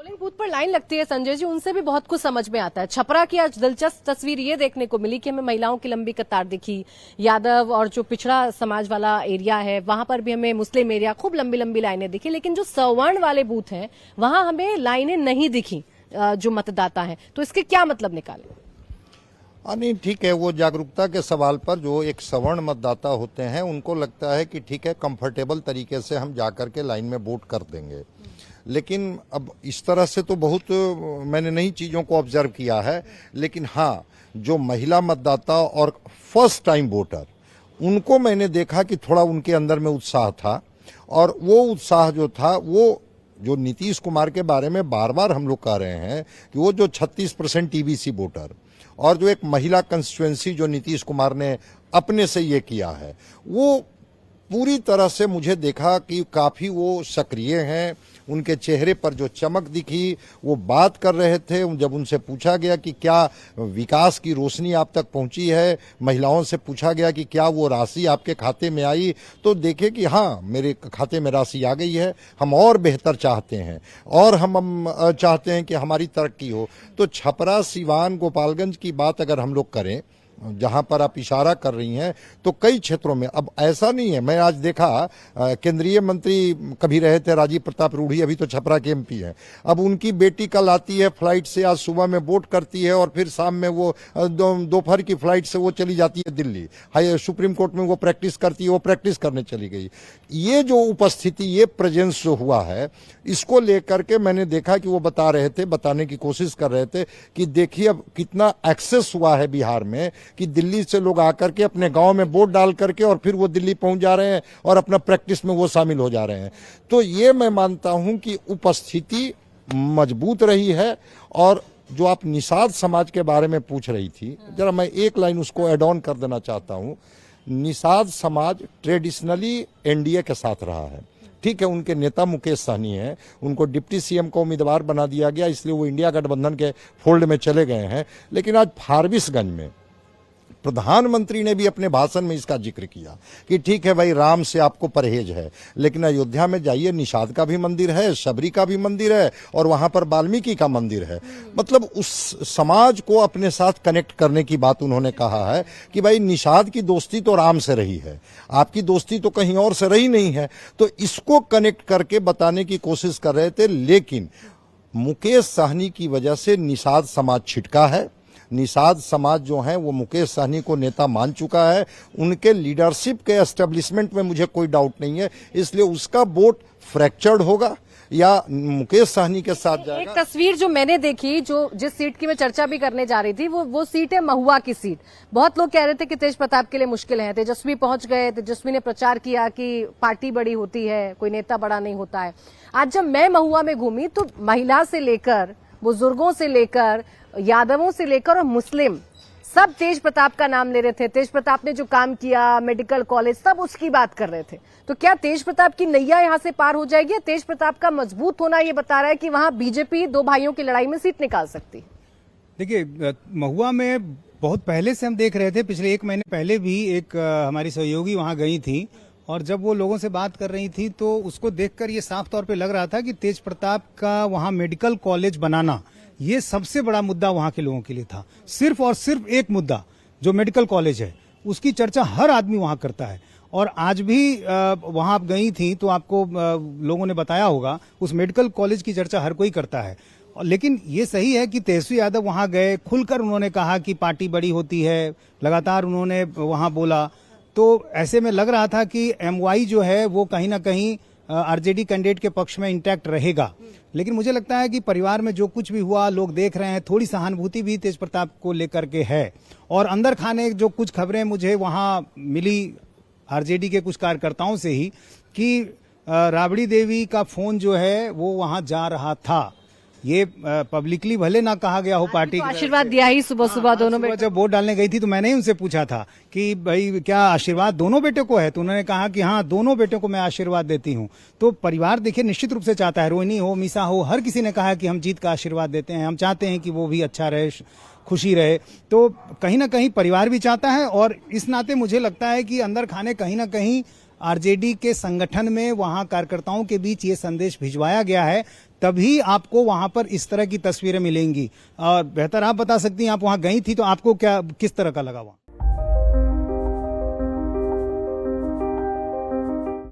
Polling booth पर line लगती है संजय जी, उनसे भी बहुत कुछ समझ में आता है। छपरा की आज दिलचस्प तस्वीर ये देखने को मिली कि हमें महिलाओं की लंबी कतार दिखी। यादव और जो पिछड़ा समाज वाला एरिया है वहां पर भी हमें मुस्लिम एरिया खूब लंबी लंबी लाइनें दिखी, लेकिन जो सवर्ण वाले बूथ हैं वहां हमें लाइनें नहीं दिखी जो मतदाता हैं। तो इसके क्या मतलब निकाले? नहीं, ठीक है, वो जागरूकता के सवाल पर जो एक सवर्ण मतदाता होते हैं उनको लगता है कि ठीक है, कंफर्टेबल तरीके से हम जाकर के लाइन में वोट कर देंगे। लेकिन अब इस तरह से तो बहुत मैंने नई चीज़ों को ऑब्जर्व किया है। लेकिन हाँ, जो महिला मतदाता और फर्स्ट टाइम वोटर, उनको मैंने देखा कि थोड़ा उनके अंदर में उत्साह था। और वो उत्साह जो था, वो जो नीतीश कुमार के बारे में बार बार हम लोग कह रहे हैं कि वो जो 36% टीबीसी वोटर और जो एक महिला कंस्टिट्यूएंसी जो नीतीश कुमार ने अपने से ये किया है, वो पूरी तरह से मुझे देखा कि काफ़ी वो सक्रिय हैं। उनके चेहरे पर जो चमक दिखी, वो बात कर रहे थे। जब उनसे पूछा गया कि क्या विकास की रोशनी आप तक पहुंची है, महिलाओं से पूछा गया कि क्या वो राशि आपके खाते में आई, तो देखे कि हाँ, मेरे खाते में राशि आ गई है। हम और बेहतर चाहते हैं और हम चाहते हैं कि हमारी तरक्की हो। तो छपरा, सिवान, गोपालगंज की बात अगर हम लोग करें, जहां पर आप इशारा कर रही हैं, तो कई क्षेत्रों में अब ऐसा नहीं है। मैं आज देखा, केंद्रीय मंत्री कभी रहे थे राजीव प्रताप रूढ़ी, अभी तो छपरा के एमपी हैं। अब उनकी बेटी कल आती है फ्लाइट से, आज सुबह में वोट करती है और फिर शाम में वो दोपहर की फ्लाइट से वो चली जाती है दिल्ली। हाई सुप्रीम कोर्ट में वो प्रैक्टिस करती है, वो प्रैक्टिस करने चली गई। ये जो उपस्थिति, ये प्रेजेंस जो हुआ है, इसको लेकर के मैंने देखा कि वो बताने की कोशिश कर रहे थे कि देखिए अब कितना एक्सेस हुआ है बिहार में, कि दिल्ली से लोग आकर के अपने गांव में वोट डाल करके और फिर वो दिल्ली पहुंच जा रहे हैं और अपना प्रैक्टिस में वो शामिल हो जा रहे हैं। तो ये मैं मानता हूं कि उपस्थिति मजबूत रही है। और जो आप निषाद समाज के बारे में पूछ रही थी, जरा मैं एक लाइन उसको एड ऑन कर देना चाहता हूं। निषाद समाज ट्रेडिशनली एनडीए के साथ रहा है। ठीक है, उनके नेता मुकेश सहनी हैं, उनको डिप्टी सीएम का उम्मीदवार बना दिया गया, इसलिए वो इंडिया गठबंधन के फोल्ड में चले गए हैं। लेकिन आज फारबिसगंज में प्रधानमंत्री ने भी अपने भाषण में इसका जिक्र किया कि ठीक है भाई, राम से आपको परहेज है, लेकिन अयोध्या में जाइए, निषाद का भी मंदिर है, शबरी का भी मंदिर है और वहां पर वाल्मीकि का मंदिर है। मतलब उस समाज को अपने साथ कनेक्ट करने की बात उन्होंने कहा है कि भाई, निषाद की दोस्ती तो राम से रही है, आपकी दोस्ती तो कहीं और से रही नहीं है। तो इसको कनेक्ट करके बताने की कोशिश कर रहे थे। लेकिन मुकेश सहनी की वजह से निषाद समाज छिटका है। निषाद समाज जो है वो मुकेश सहनी को नेता मान चुका है। उनके लीडरशिप के एस्टेब्लिशमेंट में मुझे कोई डाउट नहीं है, इसलिए उसका वोट फ्रैक्चर्ड होगा या मुकेश सहनी के साथ जाएगा। एक तस्वीर जो मैंने देखी, जो जिस सीट की मैं चर्चा भी करने जा रही थी, वो सीट है महुआ की सीट। बहुत लोग कह रहे थे कि तेज प्रताप के लिए मुश्किल है। तेजस्वी पहुंच गए, तेजस्वी ने प्रचार किया कि पार्टी बड़ी होती है, कोई नेता बड़ा नहीं होता है। आज जब मैं महुआ में घूमी तो महिला से लेकर, बुजुर्गों से लेकर, यादवों से लेकर और मुस्लिम, सब तेज प्रताप का नाम ले रहे थे। तेज प्रताप ने जो काम किया, मेडिकल कॉलेज, सब उसकी बात कर रहे थे। तो क्या तेज प्रताप की नैया यहां से पार हो जाएगी? तेज प्रताप का मजबूत होना ये बता रहा है कि वहां बीजेपी दो भाइयों की लड़ाई में सीट निकाल सकती है। देखिए, महुआ में बहुत पहले से हम देख रहे थे, पिछले 1 महीने पहले भी एक हमारी सहयोगी वहां गई थी और जब वो लोगों से बात कर रही थी तो उसको देखकर ये साफ तौर पे लग रहा था कि तेज प्रताप का वहां मेडिकल कॉलेज बनाना, ये सबसे बड़ा मुद्दा वहां के लोगों के लिए था। सिर्फ और सिर्फ एक मुद्दा, जो मेडिकल कॉलेज है, उसकी चर्चा हर आदमी वहां करता है। और आज भी वहां आप गई थी तो आपको लोगों ने बताया होगा, उस मेडिकल कॉलेज की चर्चा हर कोई करता है। लेकिन ये सही है कि तेजस्वी यादव वहां गए, खुलकर उन्होंने कहा कि पार्टी बड़ी होती है, लगातार उन्होंने वहां बोला। तो ऐसे में लग रहा था कि एमवाई जो है वो कहीं ना कहीं आरजेडी कैंडिडेट के पक्ष में इंटैक्ट रहेगा। लेकिन मुझे लगता है कि परिवार में जो कुछ भी हुआ, लोग देख रहे हैं, थोड़ी सहानुभूति भी तेज प्रताप को लेकर के है। और अंदर खाने जो कुछ खबरें मुझे वहां मिली आरजेडी के कुछ कार्यकर्ताओं से ही, कि राबड़ी देवी का फोन जो है वो वहां जा रहा था। ये पब्लिकली भले ना कहा गया हो, पार्टी तो आशीर्वाद दिया ही सुबह सुबह दोनों बेटे। जब वोट डालने गई थी तो मैंने ही उनसे पूछा था कि भाई क्या आशीर्वाद दोनों बेटे को है, तो उन्होंने कहा कि हाँ, दोनों बेटों को मैं आशीर्वाद देती हूँ। तो परिवार देखिए निश्चित रूप से चाहता है, रोहिणी हो, मीसा हो, हर किसी ने कहा कि हम जीत का आशीर्वाद देते हैं, हम चाहते हैं कि वो भी अच्छा रहे, खुशी रहे। तो कहीं ना कहीं परिवार भी चाहता है और इस नाते मुझे लगता है कि अंदर खाने कहीं ना कहीं आरजेडी के संगठन में वहां कार्यकर्ताओं के बीच ये संदेश भिजवाया गया है, तभी आपको वहां पर इस तरह की तस्वीरें मिलेंगी। और बेहतर आप बता सकती हैं, आप वहां गई थी तो आपको क्या किस तरह का लगा वहां?